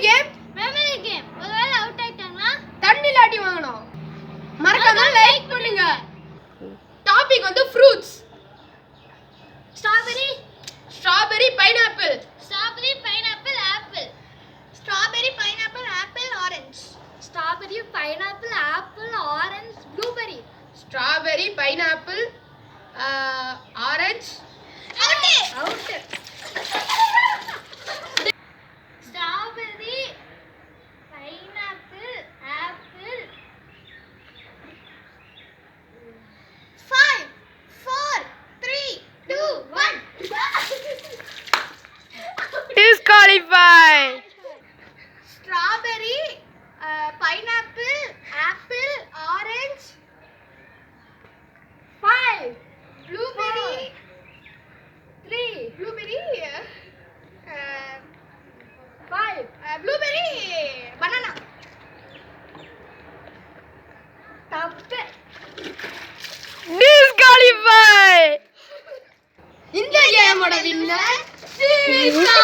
Game ஒருவேளை out ஆயிட்டாங்கன்னா தண்ணில அடி வாங்கணும். மறக்காம லைக் பண்ணுங்க. டாபிக் வந்து fruits. Strawberry pineapple apple strawberry pineapple apple orange blueberry strawberry pineapple orange out strawberry pineapple apple 5 4 3 2 1 disqualify. Strawberry pineapple apple orange 5 blueberry 3 blueberry 5 blueberry banana தப்பு disqualify. இந்த கேமோட வின்னர் ஸ்ரீவிகா.